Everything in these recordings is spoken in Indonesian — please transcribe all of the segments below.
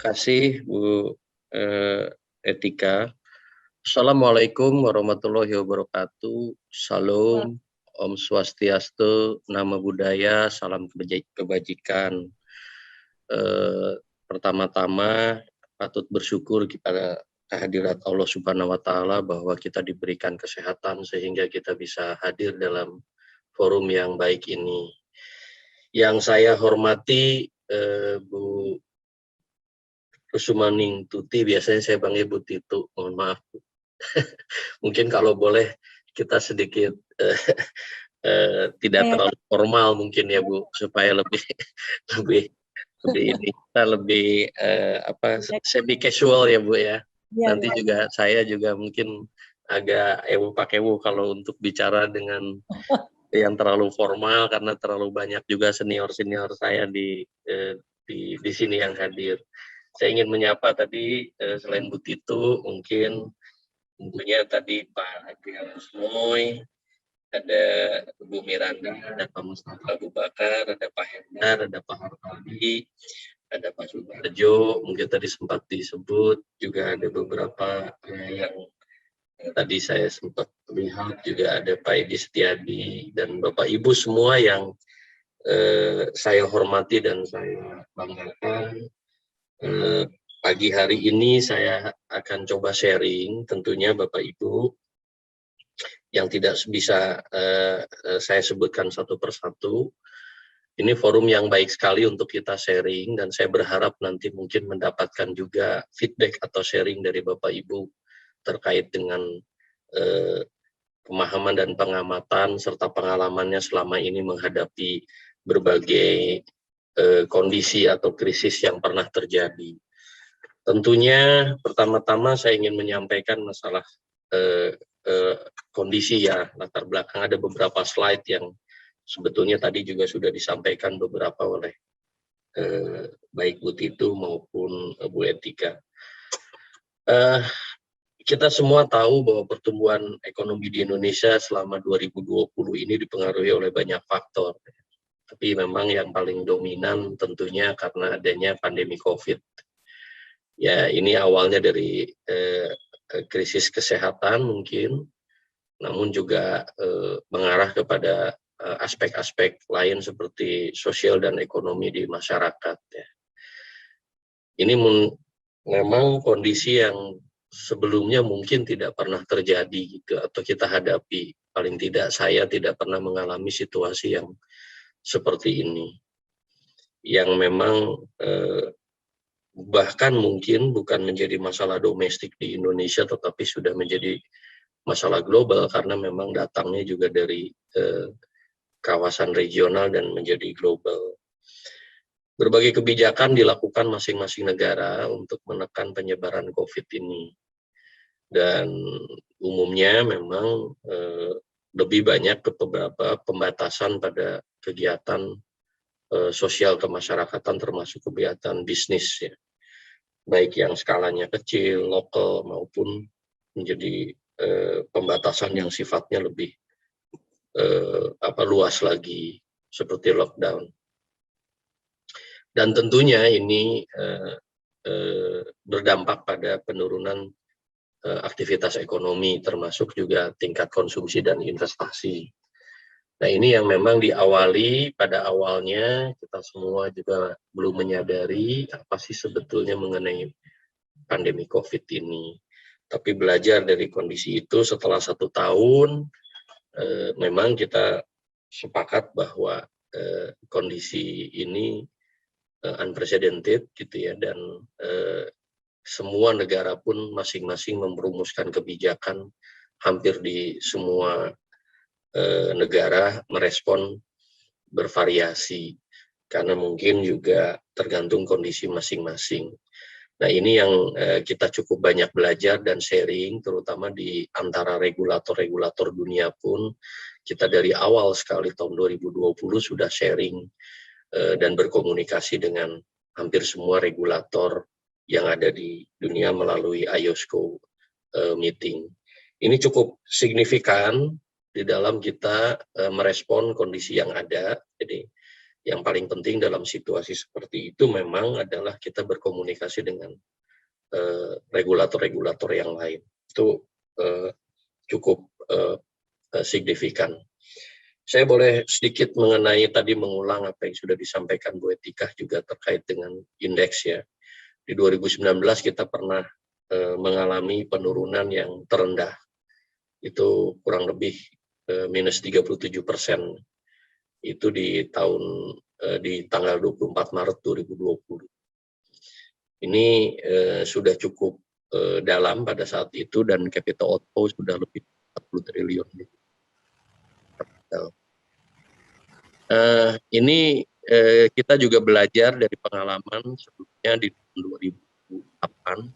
kasih Bu Etika. Assalamualaikum warahmatullahi wabarakatuh. Salam, Om Swastiastu, Nama Budaya, salam kebajikan. Pertama-tama patut bersyukur kepada kehadirat Allah Subhanahu wa Ta'ala bahwa kita diberikan kesehatan sehingga kita bisa hadir dalam forum yang baik ini. Yang saya hormati Bu Kusumaning Tuti, biasanya saya panggil Bu Titu, mohon maaf. Mungkin kalau boleh kita sedikit tidak terlalu formal mungkin ya Bu, supaya lebih ini kita lebih semi casual ya Bu ya. Nanti juga saya juga mungkin agak pakai kalau untuk bicara dengan yang terlalu formal karena terlalu banyak juga senior saya di sini yang hadir. Saya ingin menyapa tadi selain Bu Titu, mungkin tentunya tadi Pak Adrian Kusmoy, ada Bu Miranda, ada Pak Mustafa Abu Bakar, ada Pak Hendar, ada Pak Harpadi, ada Pak Subarjo, mungkin tadi sempat disebut, juga ada beberapa yang tadi saya sempat lihat, juga ada Pak Edi Setiadi, dan Bapak Ibu semua yang saya hormati dan saya banggakan. Pagi hari ini saya akan coba sharing tentunya Bapak Ibu yang tidak bisa saya sebutkan satu persatu. Ini forum yang baik sekali untuk kita sharing dan saya berharap nanti mungkin mendapatkan juga feedback atau sharing dari Bapak Ibu terkait dengan pemahaman dan pengamatan serta pengalamannya selama ini menghadapi berbagai kondisi atau krisis yang pernah terjadi. Tentunya pertama-tama saya ingin menyampaikan masalah kondisi ya, latar belakang. Ada beberapa slide yang sebetulnya tadi juga sudah disampaikan beberapa oleh baik Bu Titu maupun Bu Etika. Kita semua tahu bahwa pertumbuhan ekonomi di Indonesia selama 2020 ini dipengaruhi oleh banyak faktor. Tapi memang yang paling dominan tentunya karena adanya pandemi COVID. Ya, ini awalnya dari krisis kesehatan mungkin, namun juga mengarah kepada aspek-aspek lain seperti sosial dan ekonomi di masyarakat. Ya. Ini memang kondisi yang sebelumnya mungkin tidak pernah terjadi gitu, atau kita hadapi. Paling tidak saya tidak pernah mengalami situasi yang seperti ini, yang memang bahkan mungkin bukan menjadi masalah domestik di Indonesia, tetapi sudah menjadi masalah global karena memang datangnya juga dari kawasan regional dan menjadi global. Berbagai kebijakan dilakukan masing-masing negara untuk menekan penyebaran COVID ini. Dan umumnya memang lebih banyak ke beberapa pembatasan pada kegiatan sosial kemasyarakatan termasuk kegiatan bisnis ya. Baik yang skalanya kecil, lokal maupun menjadi pembatasan yang sifatnya lebih luas lagi seperti lockdown. Dan tentunya ini berdampak pada penurunan aktivitas ekonomi termasuk juga tingkat konsumsi dan investasi. Nah, ini yang memang diawali pada awalnya kita semua juga belum menyadari apa sih sebetulnya mengenai pandemi COVID ini. Tapi belajar dari kondisi itu setelah 1 tahun, memang kita sepakat bahwa kondisi ini unprecedented gitu ya, dan semua negara pun masing-masing merumuskan kebijakan hampir di semua negara merespon bervariasi karena mungkin juga tergantung kondisi masing-masing. Nah, ini yang kita cukup banyak belajar dan sharing, terutama di antara regulator-regulator dunia pun. Kita dari awal sekali tahun 2020 sudah sharing dan berkomunikasi dengan hampir semua regulator yang ada di dunia melalui IOSCO meeting. Ini cukup signifikan di dalam kita merespon kondisi yang ada. Jadi yang paling penting dalam situasi seperti itu memang adalah kita berkomunikasi dengan regulator-regulator yang lain. Itu cukup signifikan. Saya boleh sedikit mengenai tadi mengulang apa yang sudah disampaikan Bu Etika juga terkait dengan indeks ya. Di 2019 kita pernah mengalami penurunan yang terendah. Itu kurang lebih minus 37%. Itu di tanggal 24 Maret 2020. Ini sudah cukup dalam pada saat itu dan capital outflow sudah lebih 40 triliun. Ini kita juga belajar dari pengalaman sebelumnya di tahun 2008,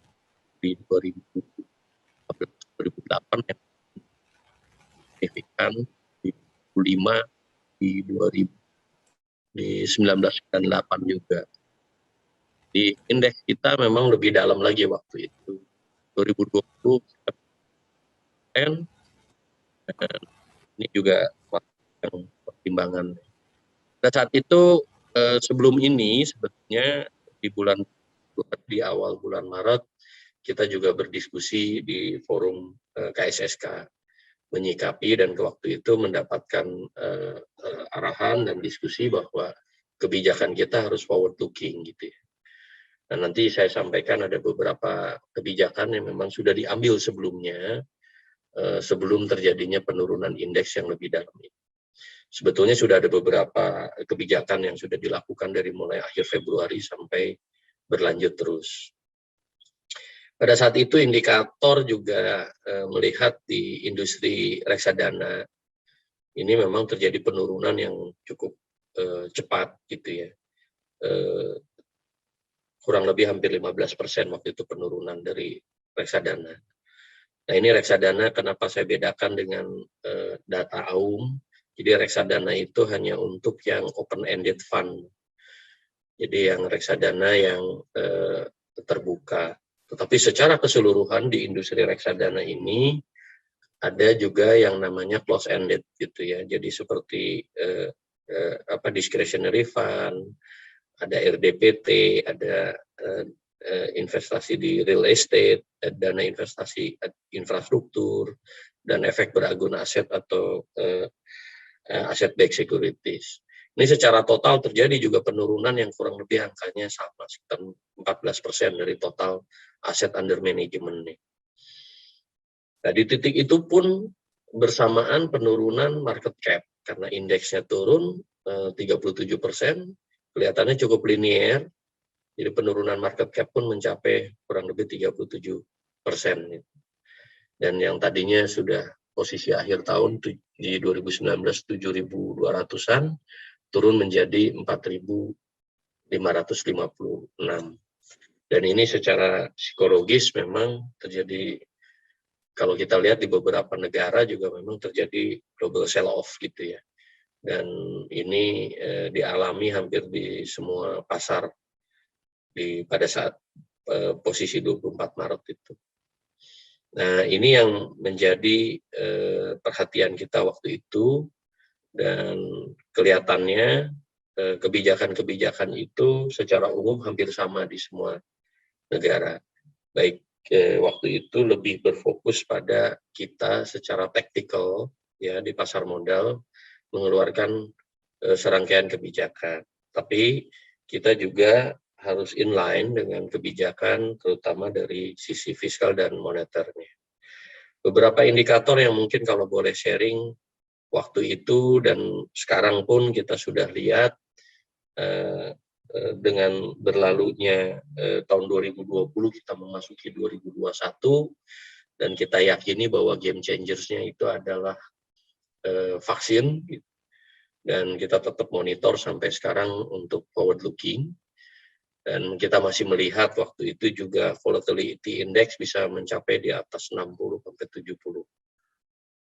di 2008 yang signifikan, di 2005, di 2000, di 1998 juga. Di indeks kita memang lebih dalam lagi waktu itu. 2020 dan ini juga yang pertimbangan. Pada saat itu sebelum ini sebetulnya di awal bulan Maret kita juga berdiskusi di forum KSSK menyikapi dan ke waktu itu mendapatkan arahan dan diskusi bahwa kebijakan kita harus forward looking gitu ya. Nah, nanti saya sampaikan ada beberapa kebijakan yang memang sudah diambil sebelumnya sebelum terjadinya penurunan indeks yang lebih dalam ini. Sebetulnya sudah ada beberapa kebijakan yang sudah dilakukan dari mulai akhir Februari sampai berlanjut terus. Pada saat itu indikator juga melihat di industri reksadana ini memang terjadi penurunan yang cukup cepat gitu ya. Kurang lebih hampir 15% waktu itu penurunan dari reksadana. Nah ini reksadana kenapa saya bedakan dengan data AUM. Jadi reksadana itu hanya untuk yang open-ended fund. Jadi yang reksadana yang terbuka. Tetapi secara keseluruhan di industri reksadana ini ada juga yang namanya close-ended gitu ya. Jadi seperti discretionary fund, ada RDPT, ada investasi di real estate, dana investasi infrastruktur, dan efek beragun aset atau asset-backed securities. Ini secara total terjadi juga penurunan yang kurang lebih angkanya sama, sekitar 14% dari total aset under management. Nah, di titik itu pun bersamaan penurunan market cap, karena indeksnya turun 37%, kelihatannya cukup linier, jadi penurunan market cap pun mencapai kurang lebih 37%. Dan yang tadinya sudah posisi akhir tahun di 2019 7.200-an, turun menjadi 4.556. Dan ini secara psikologis memang terjadi, kalau kita lihat di beberapa negara juga memang terjadi global sell-off gitu ya. Dan ini dialami hampir di semua pasar pada saat posisi 24 Maret itu. Nah, ini yang menjadi perhatian kita waktu itu, dan kelihatannya kebijakan-kebijakan itu secara umum hampir sama di semua negara. Baik waktu itu lebih berfokus pada kita secara taktikal ya di pasar modal mengeluarkan serangkaian kebijakan. Tapi kita juga harus inline dengan kebijakan terutama dari sisi fiskal dan moneternya. Beberapa indikator yang mungkin kalau boleh sharing waktu itu dan sekarang pun kita sudah lihat dengan berlalunya tahun 2020 kita memasuki 2021 dan kita yakini bahwa game changersnya itu adalah vaksin dan kita tetap monitor sampai sekarang untuk forward looking. Dan kita masih melihat waktu itu juga volatility index bisa mencapai di atas 60 sampai 70.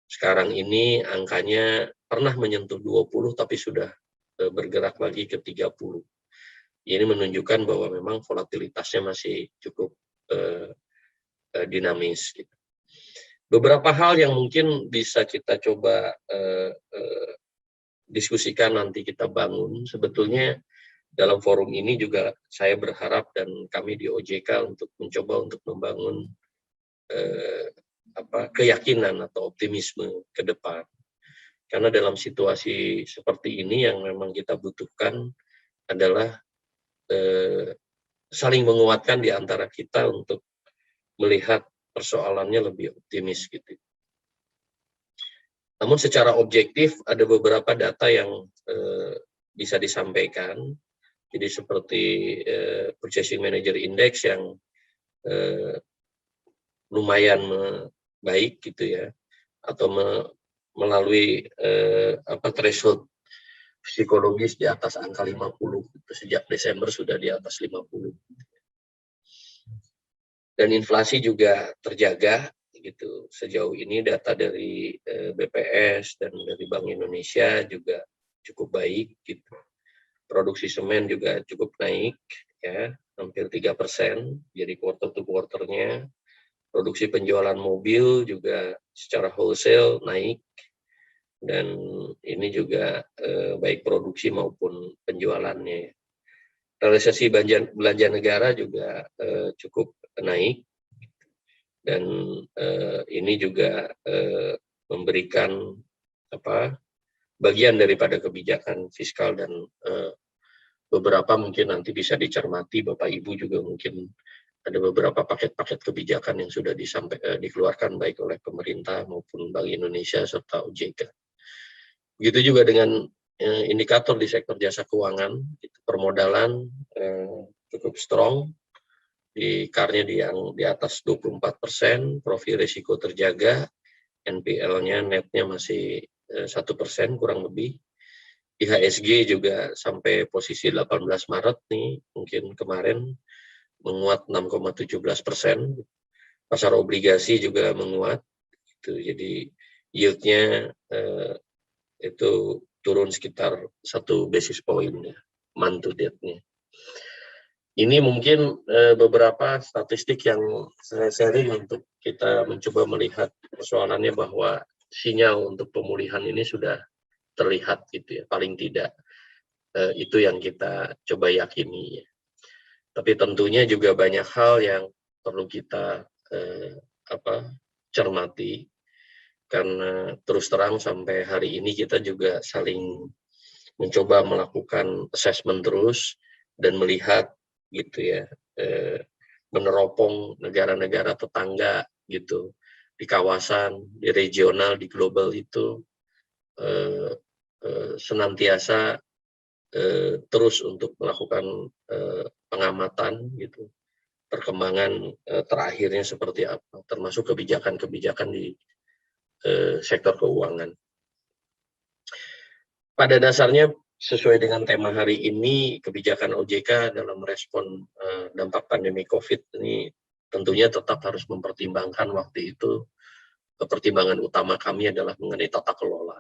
Sekarang ini angkanya pernah menyentuh 20 tapi sudah bergerak lagi ke 30. Ini menunjukkan bahwa memang volatilitasnya masih cukup dinamis. Gitu. Beberapa hal yang mungkin bisa kita coba diskusikan, nanti kita bangun. Sebetulnya dalam forum ini juga saya berharap dan kami di OJK untuk mencoba untuk membangun keyakinan atau optimisme ke depan. Karena dalam situasi seperti ini yang memang kita butuhkan adalah saling menguatkan di antara kita untuk melihat persoalannya lebih optimis gitu. Namun secara objektif ada beberapa data yang bisa disampaikan. Jadi seperti Purchasing Manager Index yang lumayan baik gitu ya, atau melalui threshold psikologis di atas angka 50. Sejak Desember sudah di atas 50. Dan inflasi juga terjaga gitu. Sejauh ini data dari BPS dan dari Bank Indonesia juga cukup baik gitu. Produksi semen juga cukup naik ya, hampir 3%. Jadi quarter to quarternya. Produksi penjualan mobil juga secara wholesale naik, dan ini juga baik produksi maupun penjualannya. Realisasi belanja negara juga cukup naik, dan ini juga memberikan bagian daripada kebijakan fiskal, dan beberapa mungkin nanti bisa dicermati Bapak Ibu juga, mungkin ada beberapa paket-paket kebijakan yang sudah dikeluarkan baik oleh pemerintah maupun Bank Indonesia serta OJK. Begitu juga dengan indikator di sektor jasa keuangan, permodalan cukup strong, di CAR-nya di atas 24%, profil risiko terjaga, NPL-nya netnya masih 1% kurang lebih. IHSG juga sampai posisi 18 Maret nih, mungkin kemarin menguat 6,17%. Pasar obligasi juga menguat, gitu. Jadi yield-nya itu turun sekitar 1 basis point ya, month to date-nya. Ini mungkin beberapa statistik yang saya sharing untuk kita mencoba melihat persoalannya, bahwa sinyal untuk pemulihan ini sudah terlihat gitu ya, paling tidak itu yang kita coba yakini ya. Tapi tentunya juga banyak hal yang perlu kita cermati, karena terus terang sampai hari ini kita juga saling mencoba melakukan assessment terus dan melihat gitu ya, meneropong negara-negara tetangga gitu, di kawasan, di regional, di global itu senantiasa terus untuk melakukan pengamatan gitu, perkembangan terakhirnya seperti apa, termasuk kebijakan-kebijakan di sektor keuangan. Pada dasarnya sesuai dengan tema hari ini, kebijakan OJK dalam merespon dampak pandemi COVID ini tentunya tetap harus mempertimbangkan waktu itu, pertimbangan utama kami adalah mengenai tata kelola.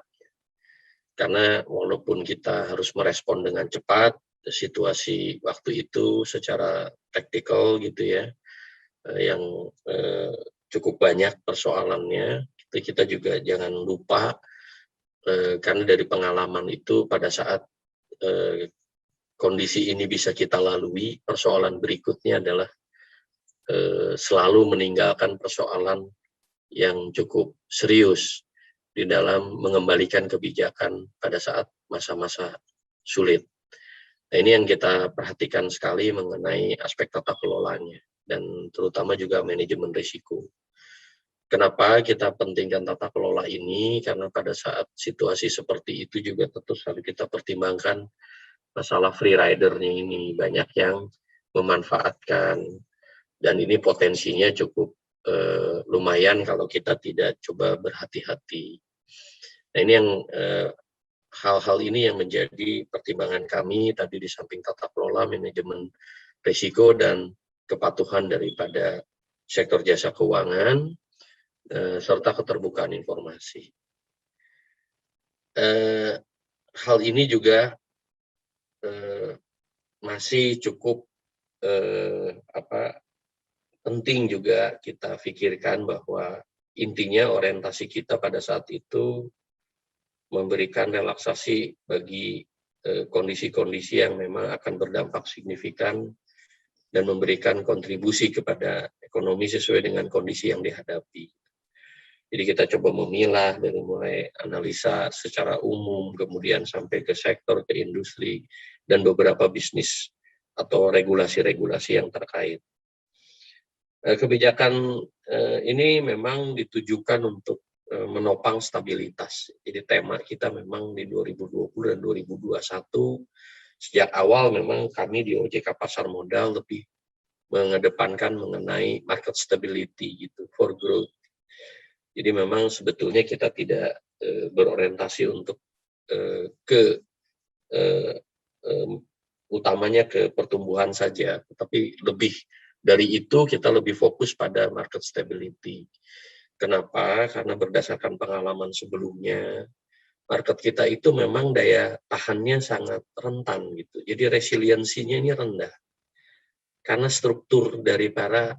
Karena walaupun kita harus merespon dengan cepat, situasi waktu itu secara taktikal gitu ya, yang cukup banyak persoalannya, kita juga jangan lupa, karena dari pengalaman itu pada saat kondisi ini bisa kita lalui, persoalan berikutnya adalah selalu meninggalkan persoalan yang cukup serius di dalam mengembalikan kebijakan pada saat masa-masa sulit. Nah, ini yang kita perhatikan sekali mengenai aspek tata kelolanya, dan terutama juga manajemen risiko. Kenapa kita pentingkan tata kelola ini? Karena pada saat situasi seperti itu juga tentu harus kita pertimbangkan masalah free rider-nya ini. Banyak yang memanfaatkan, dan ini potensinya cukup lumayan kalau kita tidak coba berhati-hati. Nah, ini yang hal-hal ini yang menjadi pertimbangan kami tadi, di samping tata kelola, manajemen risiko, dan kepatuhan daripada sektor jasa keuangan, serta keterbukaan informasi. Hal ini juga masih cukup penting juga kita pikirkan, bahwa intinya orientasi kita pada saat itu memberikan relaksasi bagi kondisi-kondisi yang memang akan berdampak signifikan dan memberikan kontribusi kepada ekonomi sesuai dengan kondisi yang dihadapi. Jadi kita coba memilah dari mulai analisa secara umum, kemudian sampai ke sektor, ke industri, dan beberapa bisnis atau regulasi-regulasi yang terkait. Kebijakan ini memang ditujukan untuk menopang stabilitas. Jadi tema kita memang di 2020 dan 2021, sejak awal memang kami di OJK Pasar Modal lebih mengedepankan mengenai market stability gitu, for growth. Jadi memang sebetulnya kita tidak berorientasi untuk utamanya ke pertumbuhan saja, tapi lebih dari itu kita lebih fokus pada market stability. Kenapa? Karena berdasarkan pengalaman sebelumnya, market kita itu memang daya tahannya sangat rentan gitu. Jadi resiliensinya ini rendah. Karena struktur dari para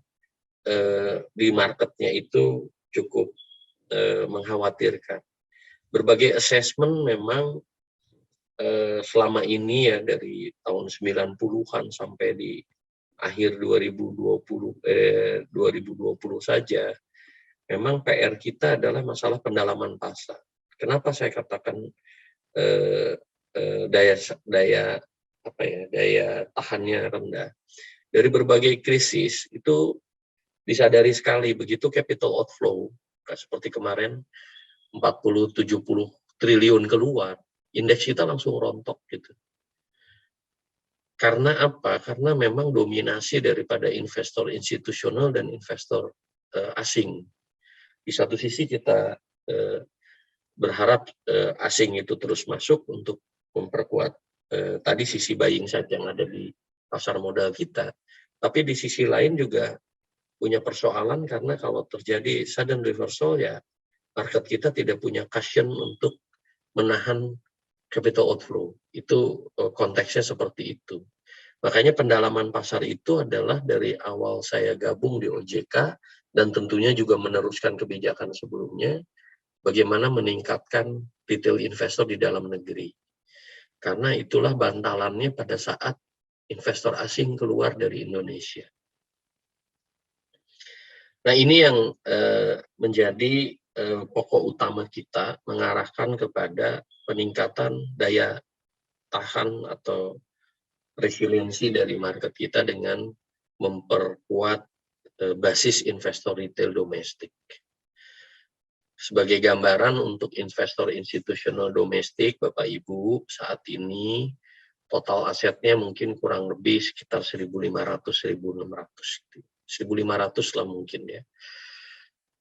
di marketnya itu cukup mengkhawatirkan. Berbagai assessment memang selama ini ya dari tahun 90-an sampai di akhir 2020 saja, memang PR kita adalah masalah pendalaman pasar. Kenapa saya katakan daya tahannya rendah? Dari berbagai krisis itu disadari sekali begitu capital outflow seperti kemarin 40-70 triliun keluar, indeks kita langsung rontok gitu. Karena apa? Karena memang dominasi daripada investor institusional dan investor asing. Di satu sisi kita berharap asing itu terus masuk untuk memperkuat tadi sisi buying side yang ada di pasar modal kita. Tapi di sisi lain juga punya persoalan karena kalau terjadi sudden reversal ya market kita tidak punya cushion untuk menahan capital outflow. Itu konteksnya seperti itu. Makanya pendalaman pasar itu adalah dari awal saya gabung di OJK dan tentunya juga meneruskan kebijakan sebelumnya, bagaimana meningkatkan retail investor di dalam negeri. Karena itulah bantalannya pada saat investor asing keluar dari Indonesia. Nah ini yang menjadi pokok utama kita, mengarahkan kepada peningkatan daya tahan atau resiliensi dari market kita dengan memperkuat basis investor retail domestik. Sebagai gambaran untuk investor institusional domestik, Bapak Ibu, saat ini total asetnya mungkin kurang lebih sekitar 1.500-1.600. 1.500 lah mungkin ya,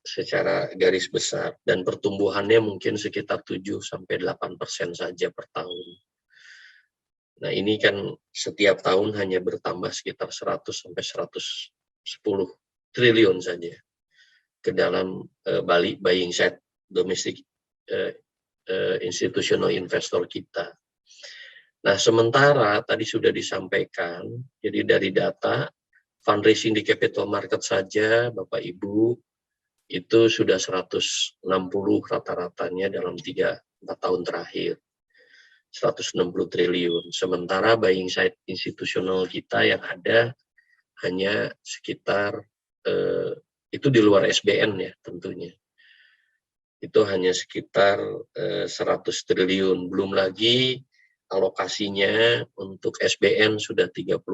secara garis besar. Dan pertumbuhannya mungkin sekitar 7-8% saja per tahun. Nah ini kan setiap tahun hanya bertambah sekitar 100-110 triliun saja ke dalam buying side domestic institutional investor kita. Nah sementara tadi sudah disampaikan, jadi dari data fundraising di capital market saja Bapak Ibu itu sudah 160 rata-ratanya dalam 3-4 tahun terakhir. 160 triliun. Sementara buying side institusional kita yang ada hanya sekitar itu di luar SBN ya tentunya. Itu hanya sekitar 100 triliun. Belum lagi alokasinya untuk SBN sudah 30%,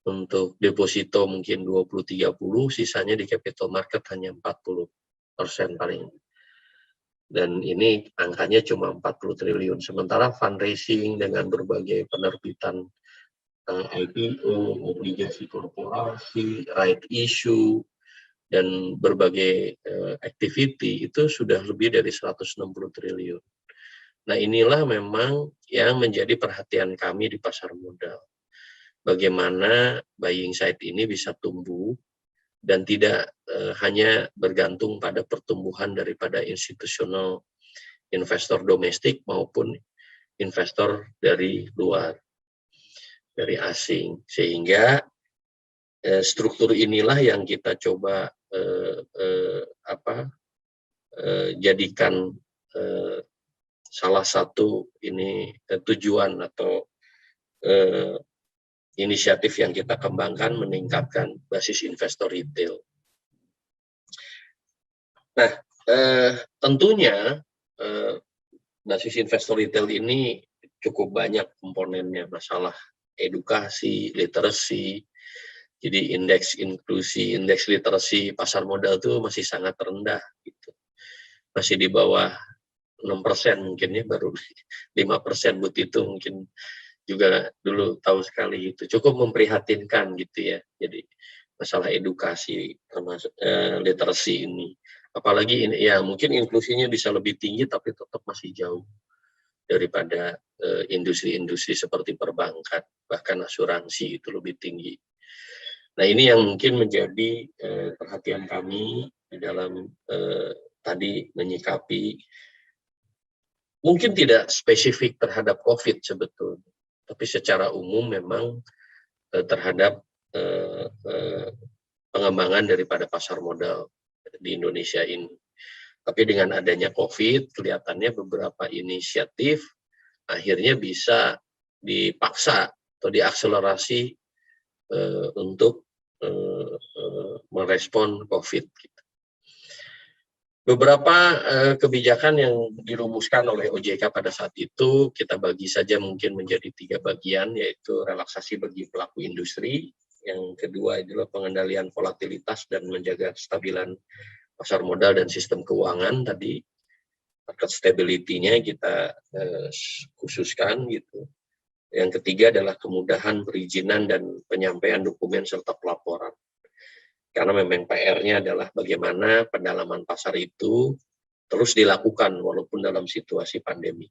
untuk deposito mungkin 20-30%, sisanya di capital market hanya 40% paling. Dan ini angkanya cuma 40 triliun. Sementara fundraising dengan berbagai penerbitan IPO, obligasi korporasi, right issue, dan berbagai activity itu sudah lebih dari 160 triliun. Nah inilah memang yang menjadi perhatian kami di pasar modal. Bagaimana buying side ini bisa tumbuh dan tidak hanya bergantung pada pertumbuhan daripada institusional investor domestik maupun investor dari luar, dari asing. Sehingga struktur inilah yang kita coba jadikan salah satu tujuan atau inisiatif yang kita kembangkan meningkatkan basis investor retail. Nah, tentunya basis investor retail ini cukup banyak komponennya, masalah edukasi, literasi. Jadi indeks inklusi, indeks literasi pasar modal itu masih sangat rendah gitu. Masih di bawah 6% mungkin ya, baru 5% Bu itu mungkin juga dulu tahu sekali itu. Cukup memprihatinkan gitu ya. Jadi masalah edukasi termasuk literasi ini. Apalagi ini ya mungkin inklusinya bisa lebih tinggi tapi tetap masih jauh daripada industri-industri seperti perbankan, bahkan asuransi itu lebih tinggi. Nah ini yang mungkin menjadi perhatian kami di dalam tadi menyikapi, mungkin tidak spesifik terhadap COVID sebetulnya, tapi secara umum memang terhadap pengembangan daripada pasar modal di Indonesia ini. Tapi dengan adanya COVID, kelihatannya beberapa inisiatif akhirnya bisa dipaksa atau diakselerasi untuk merespon COVID. Beberapa kebijakan yang dirumuskan oleh OJK pada saat itu kita bagi saja mungkin menjadi 3 bagian, yaitu relaksasi bagi pelaku industri, yang kedua adalah pengendalian volatilitas dan menjaga kestabilan pasar modal dan sistem keuangan tadi, market stability-nya kita khususkan gitu. Yang ketiga adalah kemudahan perizinan dan penyampaian dokumen serta pelaporan. Karena memang PR-nya adalah bagaimana pendalaman pasar itu terus dilakukan walaupun dalam situasi pandemi.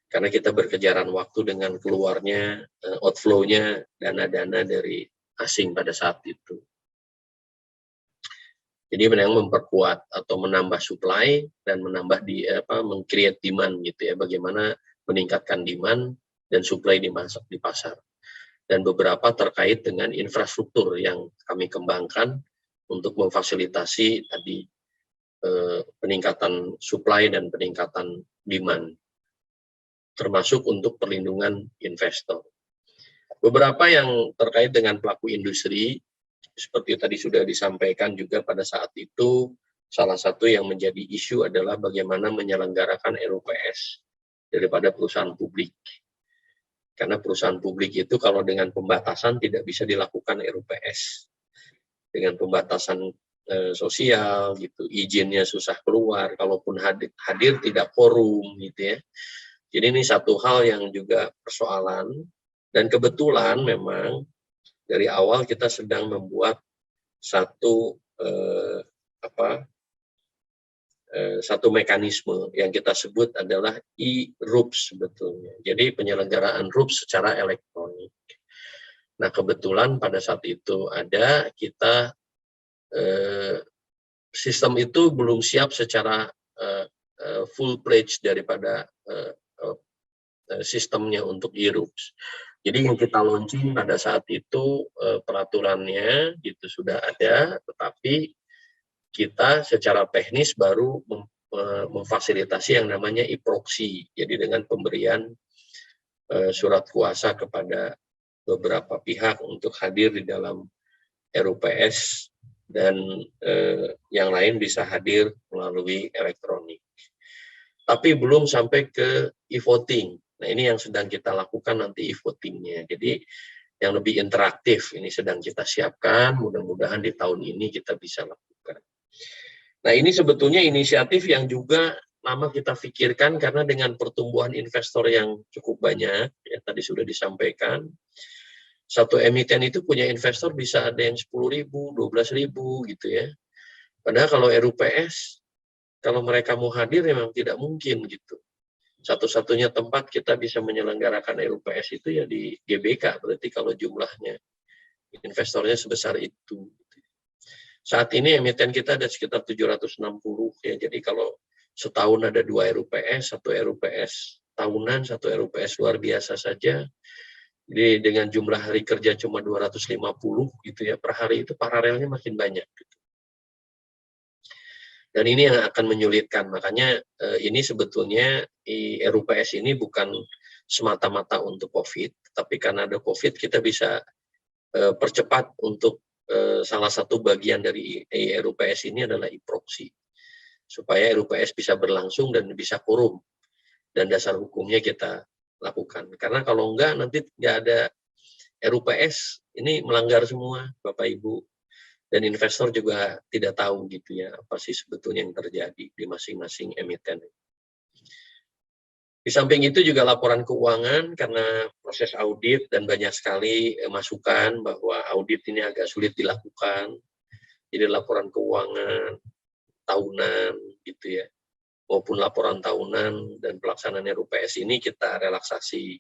Karena kita berkejaran waktu dengan keluarnya, outflow-nya dana-dana dari asing pada saat itu. Jadi memang memperkuat atau menambah supply dan menambah meng-create demand gitu ya, bagaimana meningkatkan demand dan supply di pasar. Dan beberapa terkait dengan infrastruktur yang kami kembangkan untuk memfasilitasi tadi peningkatan supply dan peningkatan demand, termasuk untuk perlindungan investor. Beberapa yang terkait dengan pelaku industri, seperti tadi sudah disampaikan juga pada saat itu, salah satu yang menjadi isu adalah bagaimana menyelenggarakan RUPS daripada perusahaan publik. Karena perusahaan publik itu kalau dengan pembatasan tidak bisa dilakukan RUPS. Dengan pembatasan sosial gitu, izinnya susah keluar, kalaupun hadir tidak quorum gitu ya. Jadi ini satu hal yang juga persoalan, dan kebetulan memang dari awal kita sedang membuat satu satu mekanisme yang kita sebut adalah e-RUPS sebetulnya. Jadi penyelenggaraan RUPS secara elektronik. Nah kebetulan pada saat itu kita sistem itu belum siap secara full pledge daripada sistemnya untuk e-RUPS. Jadi yang kita launching pada saat itu peraturannya gitu sudah ada, tetapi kita secara teknis baru memfasilitasi yang namanya e-proxy. Jadi dengan pemberian surat kuasa kepada beberapa pihak untuk hadir di dalam RUPS dan yang lain bisa hadir melalui elektronik. Tapi belum sampai ke e-voting. Nah ini yang sedang kita lakukan nanti e-votingnya. Jadi yang lebih interaktif ini sedang kita siapkan, mudah-mudahan di tahun ini kita bisa lakukan. Nah ini sebetulnya inisiatif yang juga lama kita pikirkan karena dengan pertumbuhan investor yang cukup banyak, ya tadi sudah disampaikan, satu emiten itu punya investor bisa ada yang 10.000, 12.000 gitu ya. Padahal kalau RUPS, kalau mereka mau hadir memang tidak mungkin gitu. Satu-satunya tempat kita bisa menyelenggarakan RUPS itu ya di GBK, berarti kalau jumlahnya investornya sebesar itu. Saat ini emiten kita ada sekitar 760 ya. Jadi kalau setahun ada 2 RUPS, 1 RUPS tahunan, 1 RUPS luar biasa saja. Jadi dengan jumlah hari kerja cuma 250 gitu ya per hari, itu paralelnya makin banyak gitu. Dan ini yang akan menyulitkan. Makanya ini sebetulnya RUPS ini bukan semata-mata untuk COVID, tapi karena ada COVID kita bisa percepat untuk salah satu bagian dari RUPS ini adalah e-proxy. Supaya RUPS bisa berlangsung dan bisa quorum. Dan dasar hukumnya kita lakukan. Karena kalau enggak nanti nggak ada RUPS, ini melanggar semua Bapak Ibu. Dan investor juga tidak tahu gitu ya, apa sih sebetulnya yang terjadi di masing-masing emiten. Di samping itu juga laporan keuangan, karena proses audit dan banyak sekali masukan bahwa audit ini agak sulit dilakukan. Jadi laporan keuangan tahunan gitu ya, maupun laporan tahunan dan pelaksanaan RUPS ini kita relaksasi.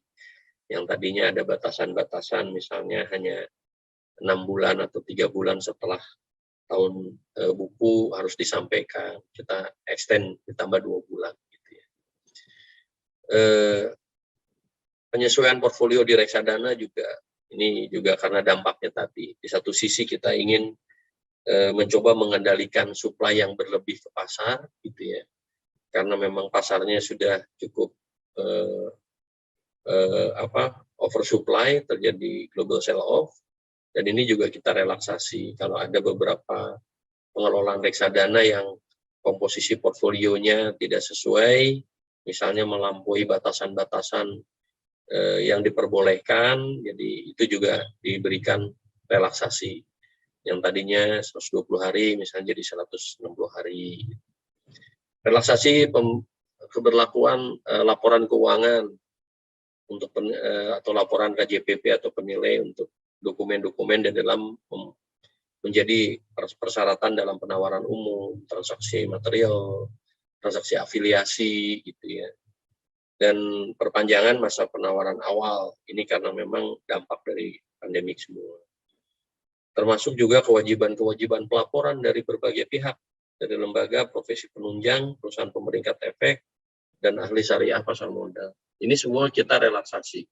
Yang tadinya ada batasan-batasan, misalnya hanya 6 bulan atau 3 bulan setelah tahun buku harus disampaikan, kita extend ditambah 2 bulan gitu ya. Penyesuaian portfolio di reksadana juga, ini juga karena dampaknya tadi. Di satu sisi kita ingin mencoba mengendalikan supply yang berlebih ke pasar gitu ya, karena memang pasarnya sudah cukup oversupply, terjadi global sell off. Dan ini juga kita relaksasi kalau ada beberapa pengelolaan reksadana yang komposisi portfolionya tidak sesuai, misalnya melampaui batasan-batasan yang diperbolehkan, jadi itu juga diberikan relaksasi. Yang tadinya 120 hari misalnya jadi 160 hari. Relaksasi keberlakuan laporan keuangan untuk atau laporan KJPP atau penilai untuk dokumen-dokumen di dalam menjadi persyaratan dalam penawaran umum, transaksi material, transaksi afiliasi gitu ya. Dan perpanjangan masa penawaran awal, ini karena memang dampak dari pandemik semua. Termasuk juga kewajiban-kewajiban pelaporan dari berbagai pihak, dari lembaga, profesi penunjang, perusahaan pemeringkat efek, dan ahli syariah pasar modal. Ini semua kita relaksasi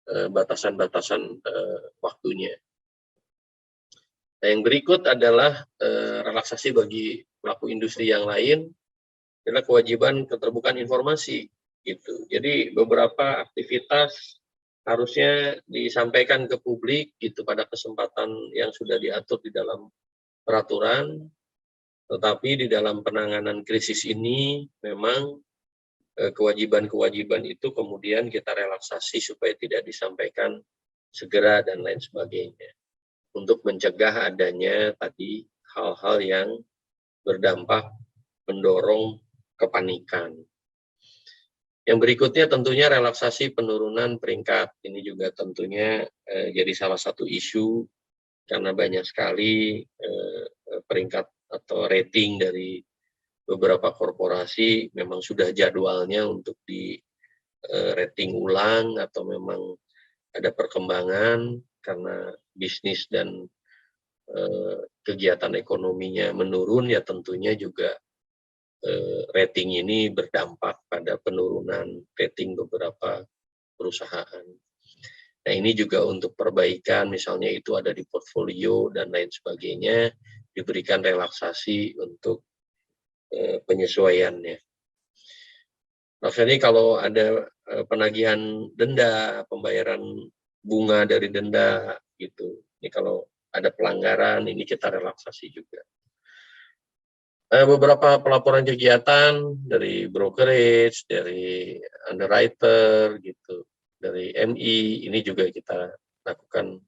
batasan-batasan waktunya. Nah, yang berikut adalah relaksasi bagi pelaku industri yang lain, adalah kewajiban keterbukaan informasi. Gitu. Jadi beberapa aktivitas harusnya disampaikan ke publik gitu pada kesempatan yang sudah diatur di dalam peraturan, tetapi di dalam penanganan krisis ini memang kewajiban-kewajiban itu kemudian kita relaksasi supaya tidak disampaikan segera dan lain sebagainya, untuk mencegah adanya tadi hal-hal yang berdampak mendorong kepanikan. Yang berikutnya tentunya relaksasi penurunan peringkat. Ini juga tentunya jadi salah satu isu, karena banyak sekali peringkat atau rating dari beberapa korporasi memang sudah jadwalnya untuk di rating ulang, atau memang ada perkembangan karena bisnis dan kegiatan ekonominya menurun, ya tentunya juga rating ini berdampak pada penurunan rating beberapa perusahaan. Nah, ini juga untuk perbaikan, misalnya itu ada di portfolio dan lain sebagainya, diberikan relaksasi untuk penyesuaiannya. Maksudnya kalau ada penagihan denda, pembayaran bunga dari denda gitu, ini kalau ada pelanggaran, ini kita relaksasi juga. Beberapa pelaporan kegiatan dari brokerage, dari underwriter gitu, dari MI, ini juga kita lakukan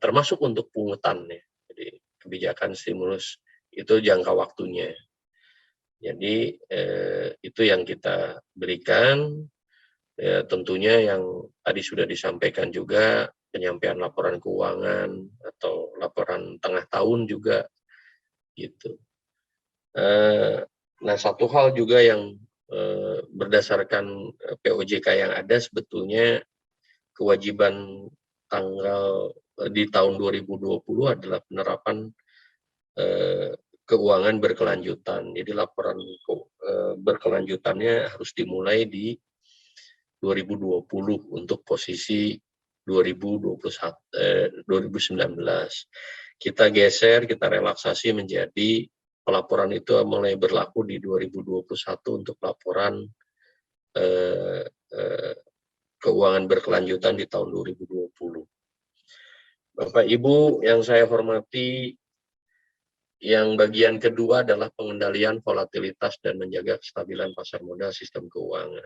termasuk untuk pungutan ya. Jadi kebijakan stimulus itu jangka waktunya. Jadi itu yang kita berikan. Tentunya yang tadi sudah disampaikan juga, penyampaian laporan keuangan atau laporan tengah tahun juga gitu. Nah, satu hal juga yang berdasarkan POJK yang ada, sebetulnya kewajiban tanggal di tahun 2020 adalah penerapan keuangan berkelanjutan. Jadi laporan berkelanjutannya harus dimulai di 2020 untuk posisi 2019. Kita geser, kita relaksasi menjadi pelaporan itu mulai berlaku di 2021 untuk laporan keuangan berkelanjutan di tahun 2020. Bapak Ibu yang saya hormati, yang bagian kedua adalah pengendalian volatilitas dan menjaga kestabilan pasar modal sistem keuangan.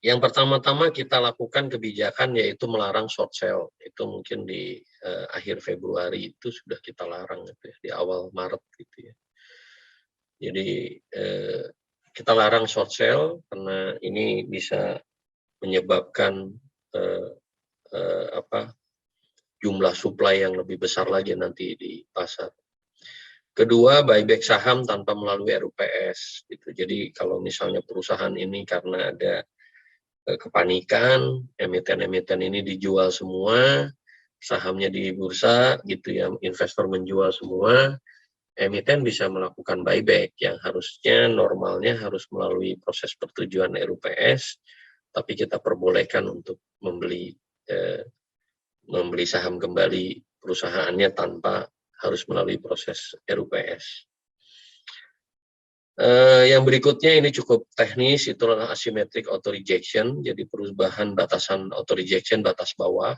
Yang pertama-tama kita lakukan kebijakan yaitu melarang short sale. Itu mungkin di akhir Februari itu sudah kita larang gitu ya, di awal Maret gitu ya. Jadi kita larang short sale karena ini bisa menyebabkan jumlah supply yang lebih besar lagi nanti di pasar. Kedua, buyback saham tanpa melalui RUPS. Gitu. Jadi kalau misalnya perusahaan ini karena ada kepanikan, emiten-emiten ini dijual semua, sahamnya di bursa, gitu ya, investor menjual semua, emiten bisa melakukan buyback yang harusnya normalnya harus melalui proses persetujuan RUPS, tapi kita perbolehkan untuk membeli saham kembali perusahaannya tanpa harus melalui proses RUPS. Yang berikutnya ini cukup teknis, itulah asymmetric auto rejection, jadi perubahan batasan auto rejection batas bawah,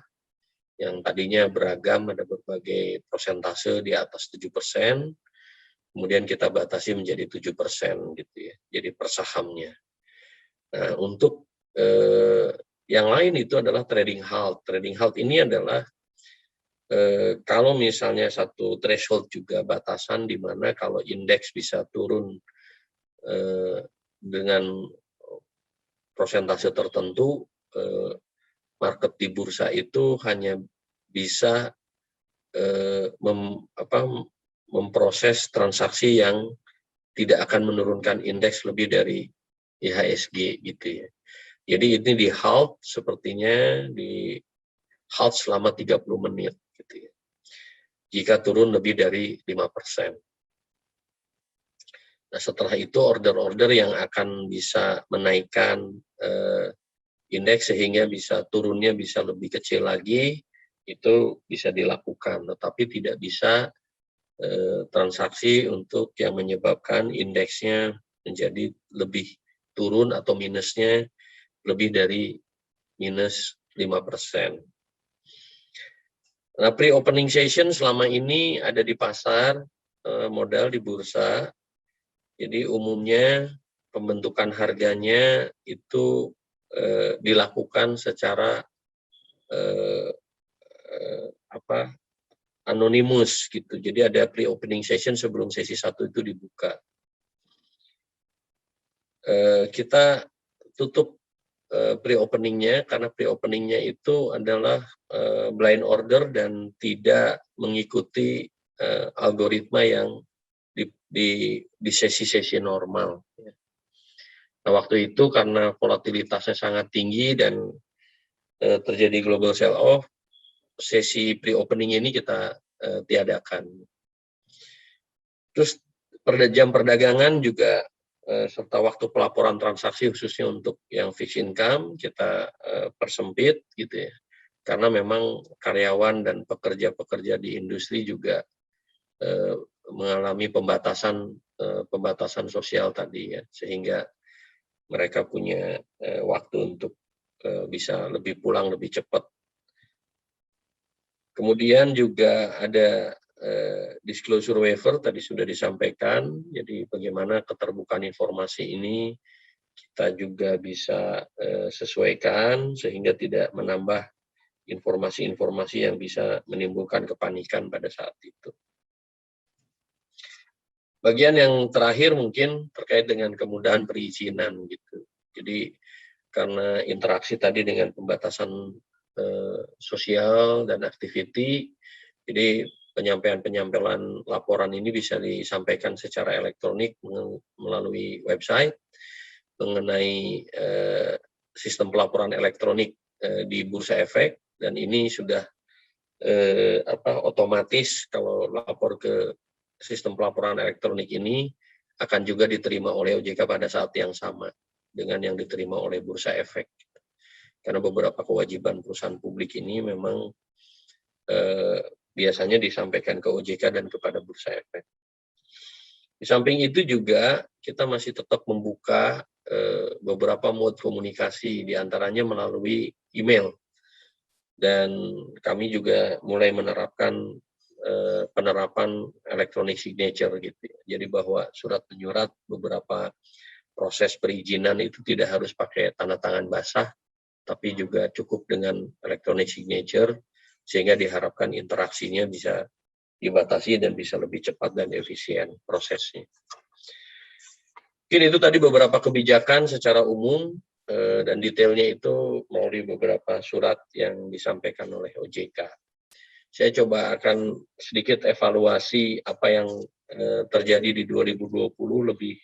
yang tadinya beragam, ada berbagai persentase di atas 7%, kemudian kita batasi menjadi 7% gitu ya, jadi per sahamnya. Nah, untuk yang lain itu adalah trading halt. Trading halt ini adalah kalau misalnya satu threshold juga batasan di mana kalau indeks bisa turun dengan persentase tertentu, market di bursa itu hanya bisa memproses transaksi yang tidak akan menurunkan indeks lebih dari IHSG gitu ya. Jadi ini di halt, sepertinya di halt selama 30 menit gitu ya. Jika turun lebih dari 5%. Nah, setelah itu order-order yang akan bisa menaikkan indeks sehingga bisa turunnya bisa lebih kecil lagi, itu bisa dilakukan, tetapi tidak bisa transaksi untuk yang menyebabkan indeksnya menjadi lebih turun atau minusnya lebih dari minus 5%. Nah, pre-opening session selama ini ada di pasar modal di bursa. Jadi umumnya pembentukan harganya itu dilakukan secara anonimus gitu. Jadi ada pre-opening session sebelum sesi 1 itu dibuka. Kita tutup pre-openingnya karena pre-openingnya itu adalah blind order dan tidak mengikuti algoritma yang di sesi-sesi normal. Nah, waktu itu karena volatilitasnya sangat tinggi dan terjadi global sell-off, sesi pre-opening ini kita tiadakan. Terus jam perdagangan juga serta waktu pelaporan transaksi khususnya untuk yang fixed income kita persempit gitu ya. Karena memang karyawan dan pekerja-pekerja di industri juga mengalami pembatasan sosial tadi ya, sehingga mereka punya waktu untuk bisa lebih pulang lebih cepat. Kemudian juga ada disclosure waiver tadi sudah disampaikan, jadi bagaimana keterbukaan informasi ini kita juga bisa sesuaikan sehingga tidak menambah informasi-informasi yang bisa menimbulkan kepanikan pada saat itu. Bagian yang terakhir mungkin terkait dengan kemudahan perizinan gitu. Jadi karena interaksi tadi dengan pembatasan sosial dan activity, jadi penyampaian laporan ini bisa disampaikan secara elektronik melalui website mengenai sistem pelaporan elektronik di Bursa Efek, dan ini sudah otomatis kalau lapor ke sistem pelaporan elektronik ini akan juga diterima oleh OJK pada saat yang sama dengan yang diterima oleh Bursa Efek. Karena beberapa kewajiban perusahaan publik ini memang biasanya disampaikan ke OJK dan kepada Bursa Efek. Di samping itu juga kita masih tetap membuka beberapa mode komunikasi, diantaranya melalui email. Dan kami juga mulai menerapkan penerapan electronic signature gitu. Jadi bahwa surat menyurat beberapa proses perizinan itu tidak harus pakai tanda tangan basah, tapi juga cukup dengan electronic signature, sehingga diharapkan interaksinya bisa dibatasi dan bisa lebih cepat dan efisien prosesnya. Mungkin itu tadi beberapa kebijakan secara umum, dan detailnya itu melalui beberapa surat yang disampaikan oleh OJK. Saya coba akan sedikit evaluasi apa yang terjadi di 2020 lebih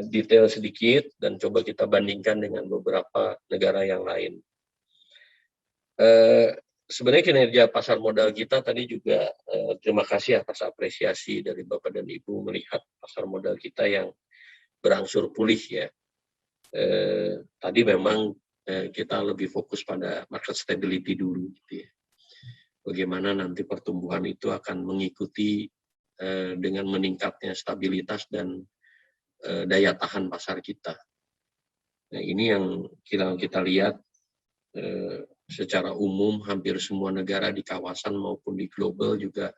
detail sedikit, dan coba kita bandingkan dengan beberapa negara yang lain. Sebenarnya kinerja pasar modal kita tadi juga terima kasih atas apresiasi dari Bapak dan Ibu melihat pasar modal kita yang berangsur pulih ya. Tadi memang kita lebih fokus pada market stability dulu gitu ya. Bagaimana nanti pertumbuhan itu akan mengikuti dengan meningkatnya stabilitas dan daya tahan pasar kita. Nah, ini yang kita lihat secara umum hampir semua negara di kawasan maupun di global juga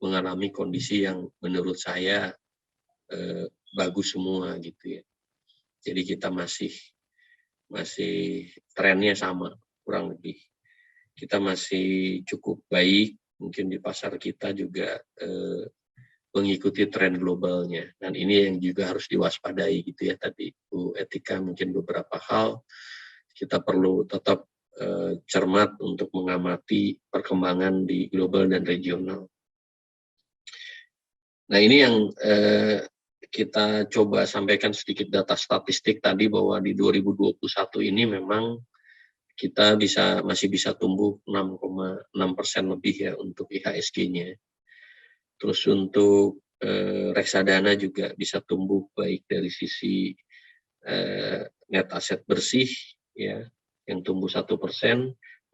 mengalami kondisi yang menurut saya bagus semua gitu ya. Jadi kita masih trennya sama kurang lebih. Kita masih cukup baik, mungkin di pasar kita juga mengikuti tren globalnya. Dan ini yang juga harus diwaspadai gitu ya, tadi Bu Etika mungkin beberapa hal kita perlu tetap cermat untuk mengamati perkembangan di global dan regional. Nah, ini yang kita coba sampaikan sedikit data statistik tadi, bahwa di 2021 ini memang kita masih bisa tumbuh 6,6% lebih ya untuk IHSG-nya. Terus untuk reksadana juga bisa tumbuh baik dari sisi net aset bersih ya, yang tumbuh 1%,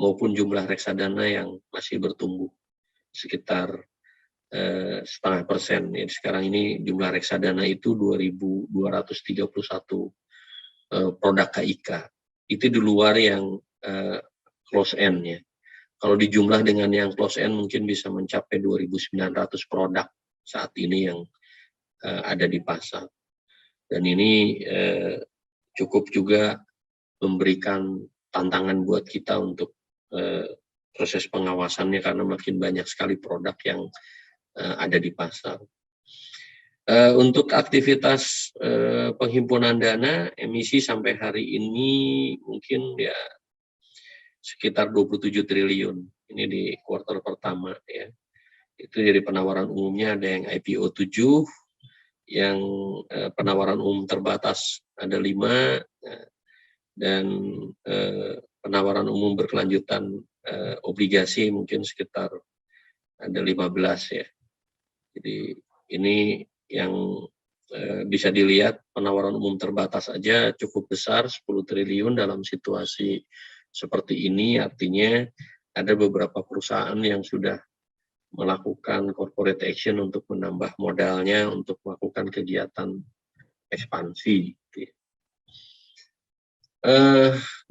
maupun jumlah reksadana yang masih bertumbuh sekitar 0,5%. Ya, sekarang ini jumlah reksadana itu 2.231 produk KIK. Itu di luar yang close end ya. Kalau dijumlah dengan yang close end mungkin bisa mencapai 2.900 produk saat ini yang ada di pasar. Dan ini cukup juga memberikan tantangan buat kita untuk proses pengawasannya, karena makin banyak sekali produk yang ada di pasar. Untuk aktivitas penghimpunan dana emisi sampai hari ini mungkin ya sekitar 27 triliun. Ini di kuartal pertama ya. Itu dari penawaran umumnya ada yang IPO 7, yang penawaran umum terbatas ada 5, dan penawaran umum berkelanjutan obligasi mungkin sekitar ada 15 ya. Jadi ini yang bisa dilihat, penawaran umum terbatas aja cukup besar, 10 triliun dalam situasi seperti ini. Artinya ada beberapa perusahaan yang sudah melakukan corporate action untuk menambah modalnya untuk melakukan kegiatan ekspansi.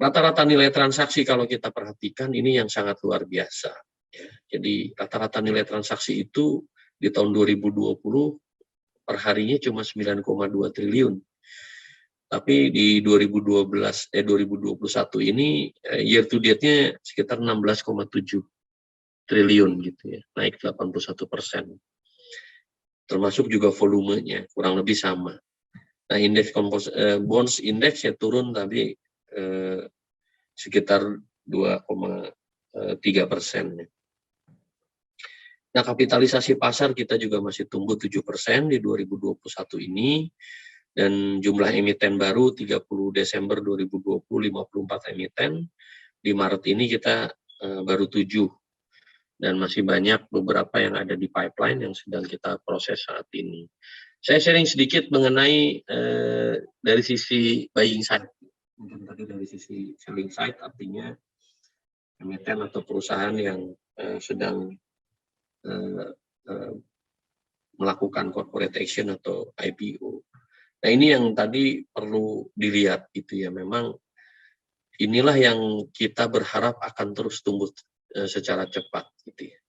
Rata-rata nilai transaksi kalau kita perhatikan ini yang sangat luar biasa. Ya. Jadi rata-rata nilai transaksi itu di tahun 2020 perharinya cuma 9,2 triliun. Tapi di 2021 ini year to date-nya sekitar 16,7 triliun gitu ya, naik 81%. Termasuk juga volumenya kurang lebih sama. Nah, indeks bonds index ya turun tapi sekitar 2,3%. Nah, kapitalisasi pasar kita juga masih tumbuh 7% di 2021 ini, dan jumlah emiten baru 30 Desember 2020 54 emiten. Di Maret ini kita baru 7, dan masih banyak beberapa yang ada di pipeline yang sedang kita proses saat ini. Saya sharing sedikit mengenai dari sisi buying side. Mungkin tadi dari sisi selling side, artinya emiten atau perusahaan yang sedang melakukan corporate action atau IPO. Nah, ini yang tadi perlu dilihat gitu ya. Memang inilah yang kita berharap akan terus tumbuh secara cepat gitu ya.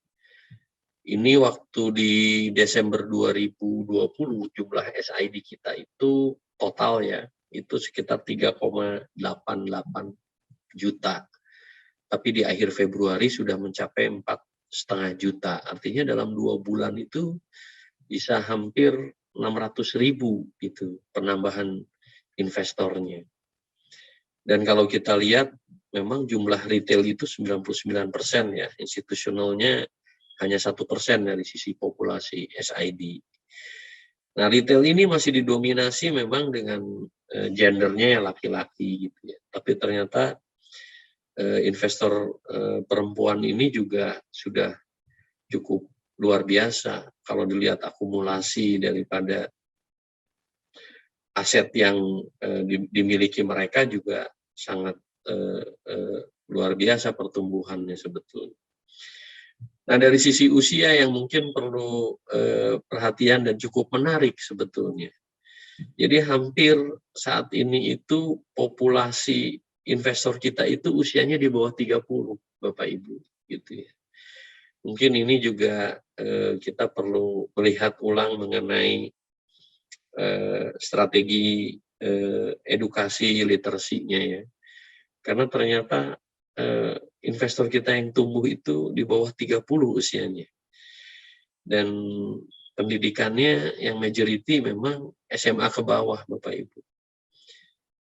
Ini waktu di Desember 2020 jumlah SID kita itu total ya, itu sekitar 3,88 juta. Tapi di akhir Februari sudah mencapai 4,5 juta. Artinya dalam 2 bulan itu bisa hampir 600.000 gitu penambahan investornya. Dan kalau kita lihat memang jumlah retail itu 99% ya, institusionalnya hanya 1% dari sisi populasi SID. Nah, retail ini masih didominasi memang dengan gendernya yang laki-laki gitu ya. Tapi ternyata investor perempuan ini juga sudah cukup luar biasa kalau dilihat akumulasi daripada aset yang dimiliki mereka juga sangat luar biasa pertumbuhannya sebetulnya. Nah, dari sisi usia yang mungkin perlu perhatian dan cukup menarik sebetulnya. Jadi hampir saat ini itu populasi investor kita itu usianya di bawah 30, Bapak Ibu, gitu ya. Mungkin ini juga kita perlu melihat ulang mengenai strategi edukasi literasinya ya. Karena ternyata investor kita yang tumbuh itu di bawah 30 usianya. Dan pendidikannya yang majority memang SMA ke bawah, Bapak Ibu.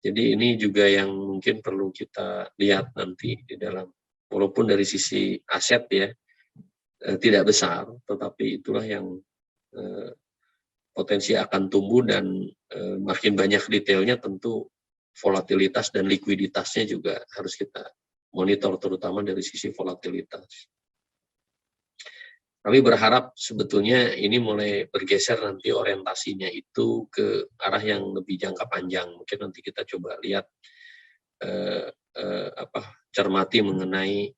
Jadi ini juga yang mungkin perlu kita lihat nanti di dalam, walaupun dari sisi aset ya, tidak besar, tetapi itulah yang potensi akan tumbuh dan makin banyak detailnya tentu volatilitas dan likuiditasnya juga harus kita monitor, terutama dari sisi volatilitas. Kami berharap sebetulnya ini mulai bergeser nanti orientasinya itu ke arah yang lebih jangka panjang. Mungkin nanti kita coba lihat cermati mengenai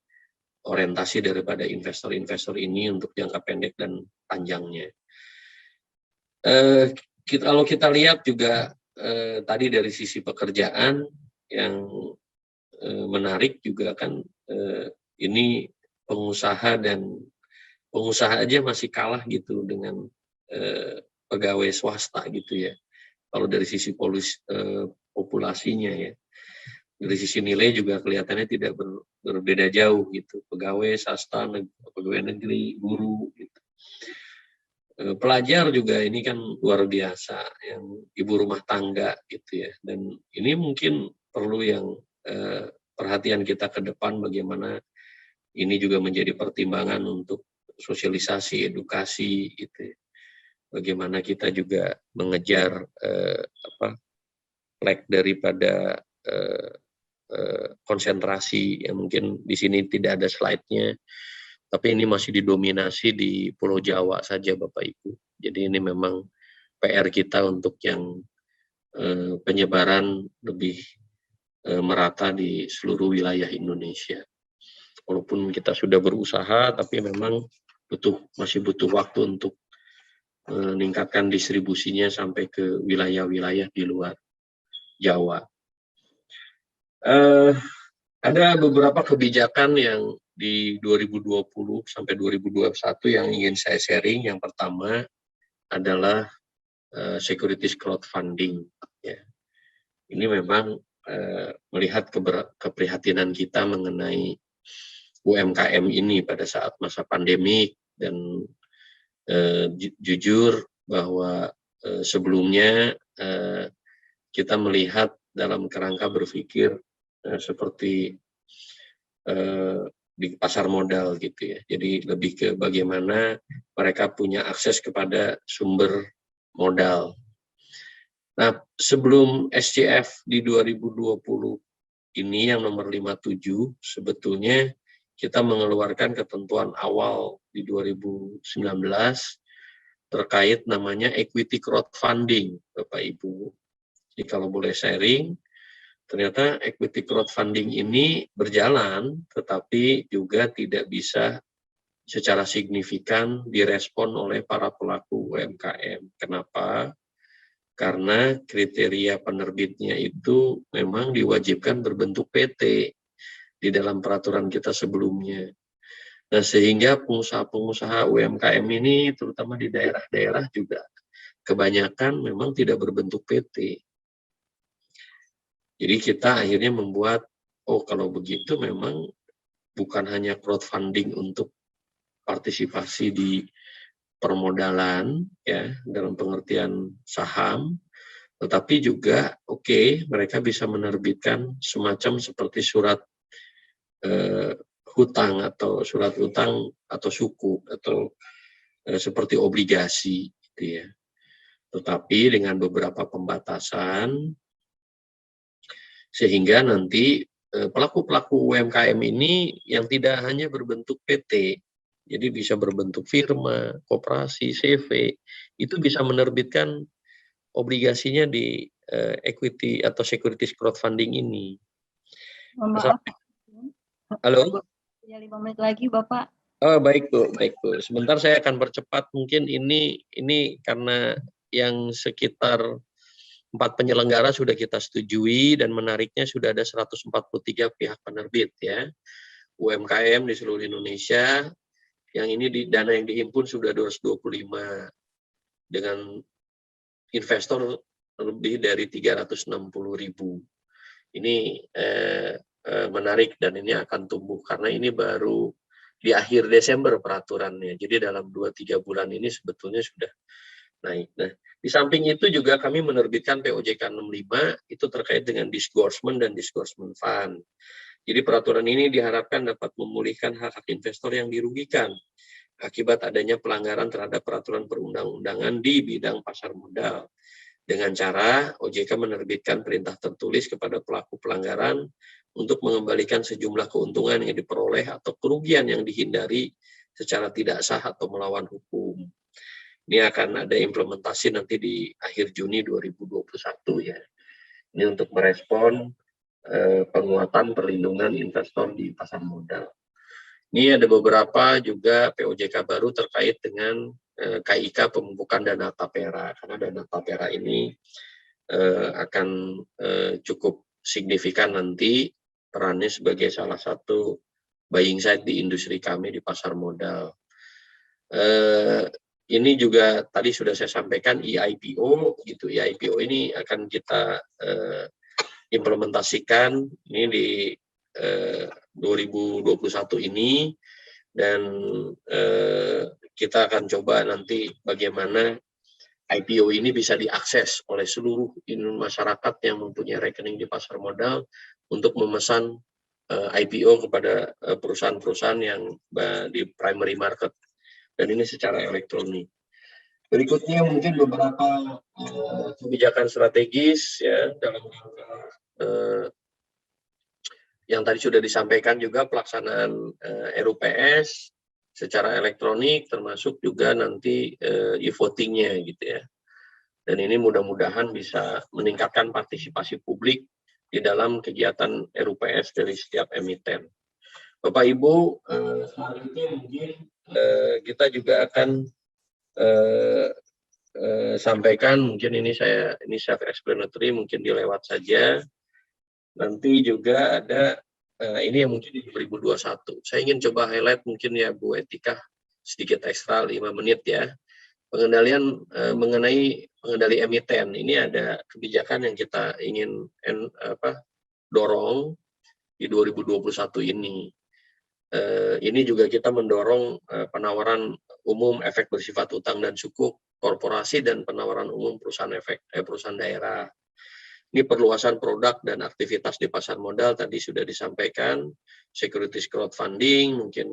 orientasi daripada investor-investor ini untuk jangka pendek dan panjangnya. Kalau kita lihat juga tadi dari sisi pekerjaan yang menarik juga kan ini pengusaha aja masih kalah gitu dengan pegawai swasta gitu ya. Kalau dari sisi populasinya ya, dari sisi nilai juga kelihatannya tidak berbeda jauh gitu. Pegawai swasta, pegawai negeri, guru gitu. Pelajar juga ini kan luar biasa, yang ibu rumah tangga gitu ya. Dan ini mungkin perlu yang perhatian kita ke depan, bagaimana ini juga menjadi pertimbangan untuk sosialisasi, edukasi gitu ya. Bagaimana kita juga mengejar flag daripada konsentrasi yang mungkin di sini tidak ada slide-nya. Tapi ini masih didominasi di Pulau Jawa saja, Bapak Ibu. Jadi ini memang PR kita untuk yang penyebaran lebih merata di seluruh wilayah Indonesia. Walaupun kita sudah berusaha, tapi memang masih butuh waktu untuk meningkatkan distribusinya sampai ke wilayah-wilayah di luar Jawa. Ada beberapa kebijakan yang di 2020 sampai 2021 yang ingin saya sharing. Yang pertama adalah securities crowdfunding. Ya. Ini memang melihat keprihatinan kita mengenai UMKM ini pada saat masa pandemi, dan jujur bahwa sebelumnya kita melihat dalam kerangka berpikir seperti di pasar modal gitu ya. Jadi lebih ke bagaimana mereka punya akses kepada sumber modal. Nah, sebelum SCF di 2020 ini yang nomor 57, sebetulnya kita mengeluarkan ketentuan awal di 2019 terkait namanya equity crowdfunding, Bapak Ibu. Jadi kalau boleh sharing, ternyata equity crowdfunding ini berjalan, tetapi juga tidak bisa secara signifikan direspon oleh para pelaku UMKM. Kenapa? Karena kriteria penerbitnya itu memang diwajibkan berbentuk PT di dalam peraturan kita sebelumnya. Nah, sehingga pengusaha-pengusaha UMKM ini, terutama di daerah-daerah juga, kebanyakan memang tidak berbentuk PT. Jadi kita akhirnya membuat, oh kalau begitu memang bukan hanya crowdfunding untuk partisipasi di permodalan, ya dalam pengertian saham, tetapi juga mereka bisa menerbitkan semacam seperti surat hutang atau surat hutang atau suku atau seperti obligasi, gitu ya. Tetapi dengan beberapa pembatasan sehingga nanti pelaku-pelaku UMKM ini yang tidak hanya berbentuk PT, jadi bisa berbentuk firma, koperasi, CV, itu bisa menerbitkan obligasinya di equity atau securities crowdfunding ini. Maaf. Halo? Ya, 5 menit lagi, Bapak. Oh, baik Bu, baik Bu. Sebentar saya akan percepat, mungkin ini karena yang sekitar 4 penyelenggara sudah kita setujui dan menariknya sudah ada 143 pihak penerbit ya. UMKM di seluruh Indonesia, yang ini dana yang dihimpun sudah 225 dengan investor lebih dari 360.000. Ini menarik dan ini akan tumbuh karena ini baru di akhir Desember peraturannya. Jadi dalam 2-3 bulan ini sebetulnya sudah naik. Nah, di samping itu juga kami menerbitkan POJK 65 itu terkait dengan disbursement dan disbursement fund. Jadi peraturan ini diharapkan dapat memulihkan hak-hak investor yang dirugikan akibat adanya pelanggaran terhadap peraturan perundang-undangan di bidang pasar modal. Dengan cara OJK menerbitkan perintah tertulis kepada pelaku pelanggaran untuk mengembalikan sejumlah keuntungan yang diperoleh atau kerugian yang dihindari secara tidak sah atau melawan hukum. Ini akan ada implementasi nanti di akhir Juni 2021 ya. Ini untuk merespon penguatan perlindungan investor di pasar modal. Ini ada beberapa juga POJK baru terkait dengan KIK pembukaan dana tapera, karena dana tapera ini akan cukup signifikan nanti perannya sebagai salah satu buying side di industri kami di pasar modal. Ini juga tadi sudah saya sampaikan eIPO gitu. eIPO ini akan kita implementasikan ini di 2021 ini dan kita akan coba nanti bagaimana IPO ini bisa diakses oleh seluruh masyarakat yang mempunyai rekening di pasar modal untuk memesan IPO kepada perusahaan-perusahaan yang di primary market, dan ini secara elektronik. Berikutnya mungkin beberapa kebijakan strategis ya dalam yang tadi sudah disampaikan juga pelaksanaan RUPS secara elektronik, termasuk juga nanti e-votingnya gitu ya. Dan ini mudah-mudahan bisa meningkatkan partisipasi publik di dalam kegiatan RUPS dari setiap emiten. Bapak Ibu, selanjutnya mungkin kita juga akan sampaikan, mungkin ini self explanatory, mungkin dilewat saja. Nanti juga ada ini yang mungkin di 2021. Saya ingin coba highlight mungkin ya Bu Etika sedikit ekstra 5 menit ya. Pengendalian mengenai pengendali emiten, ini ada kebijakan yang kita ingin dorong di 2021 ini. Ini juga kita mendorong penawaran umum efek bersifat utang dan sukuk korporasi dan penawaran umum perusahaan daerah. Ini perluasan produk dan aktivitas di pasar modal tadi sudah disampaikan, securities crowdfunding, mungkin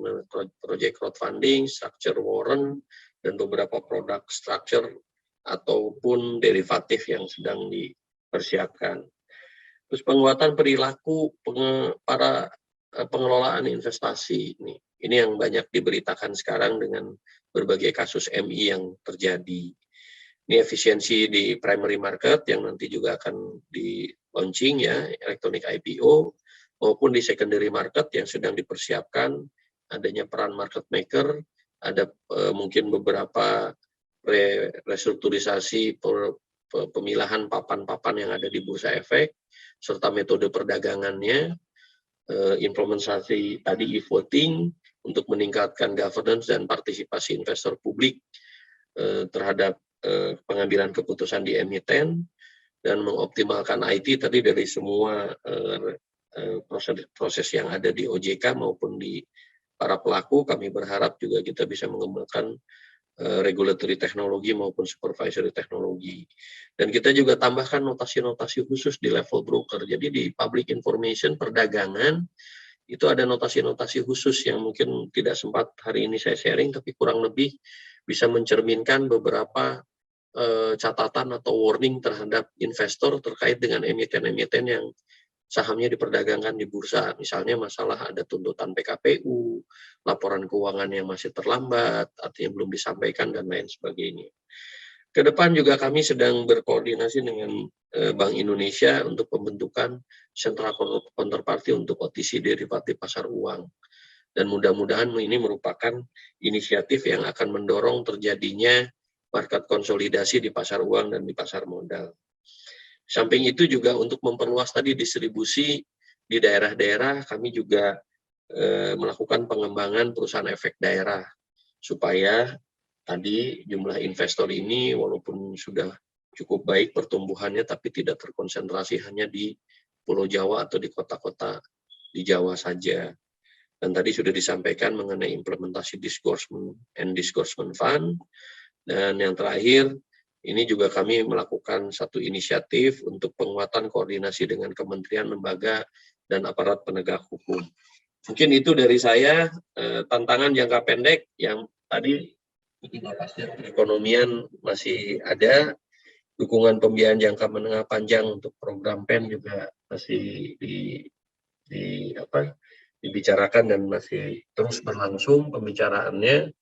project crowdfunding, structure warrant, dan beberapa produk structure ataupun derivatif yang sedang dipersiapkan. Terus penguatan perilaku para pengelolaan investasi ini yang banyak diberitakan sekarang dengan berbagai kasus MI yang terjadi. Ini efisiensi di primary market yang nanti juga akan di launching ya, electronic IPO, maupun di secondary market yang sedang dipersiapkan, adanya peran market maker, ada mungkin beberapa restrukturisasi pemilahan papan-papan yang ada di bursa efek, serta metode perdagangannya, implementasi tadi e-voting untuk meningkatkan governance dan partisipasi investor publik terhadap pengambilan keputusan di emiten, dan mengoptimalkan IT tadi dari semua proses yang ada di OJK maupun di para pelaku. Kami berharap juga kita bisa mengembangkan regulatory teknologi maupun supervisory teknologi. Dan kita juga tambahkan notasi-notasi khusus di level broker. Jadi di public information perdagangan itu ada notasi-notasi khusus yang mungkin tidak sempat hari ini saya sharing, tapi kurang lebih bisa mencerminkan beberapa catatan atau warning terhadap investor terkait dengan emiten-emiten yang sahamnya diperdagangkan di bursa. Misalnya masalah ada tuntutan PKPU, laporan keuangan yang masih terlambat, artinya belum disampaikan, dan lain sebagainya. Ke depan juga kami sedang berkoordinasi dengan Bank Indonesia untuk pembentukan sentra counterparty untuk OTC derivatif pasar uang. Dan mudah-mudahan ini merupakan inisiatif yang akan mendorong terjadinya market konsolidasi di pasar uang dan di pasar modal. Samping itu juga untuk memperluas tadi distribusi di daerah-daerah, kami juga melakukan pengembangan perusahaan efek daerah supaya tadi jumlah investor ini walaupun sudah cukup baik pertumbuhannya, tapi tidak terkonsentrasi hanya di Pulau Jawa atau di kota-kota di Jawa saja. Dan tadi sudah disampaikan mengenai implementasi disbursement and disbursement fund. Dan yang terakhir, ini juga kami melakukan satu inisiatif untuk penguatan koordinasi dengan kementerian, lembaga, dan aparat penegak hukum. Mungkin itu dari saya, tantangan jangka pendek yang tadi ketidakpastian perekonomian masih ada, dukungan pembiayaan jangka menengah panjang untuk program PEN juga masih dibicarakan dan masih terus berlangsung pembicaraannya.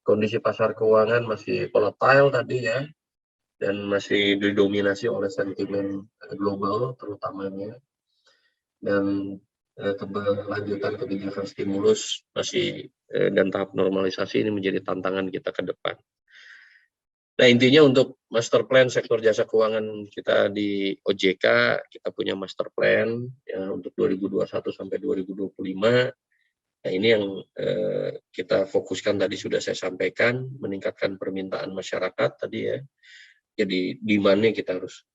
Kondisi pasar keuangan masih volatile tadi ya, dan masih didominasi oleh sentimen global terutamanya. Dan keberlanjutan kebijakan stimulus masih dan tahap normalisasi ini menjadi tantangan kita ke depan. Nah, intinya untuk master plan sektor jasa keuangan kita di OJK, kita punya master plan ya, untuk 2021 sampai 2025. Nah, ini yang kita fokuskan tadi sudah saya sampaikan, meningkatkan permintaan masyarakat tadi ya. Jadi demand-nya kita harus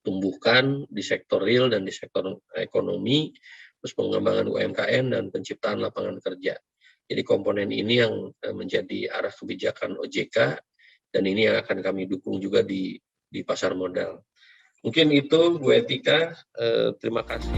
tumbuhkan di sektor real dan di sektor ekonomi, terus pengembangan UMKM dan penciptaan lapangan kerja. Jadi komponen ini yang menjadi arah kebijakan OJK, dan ini yang akan kami dukung juga di pasar modal. Mungkin itu Bu Etika, terima kasih.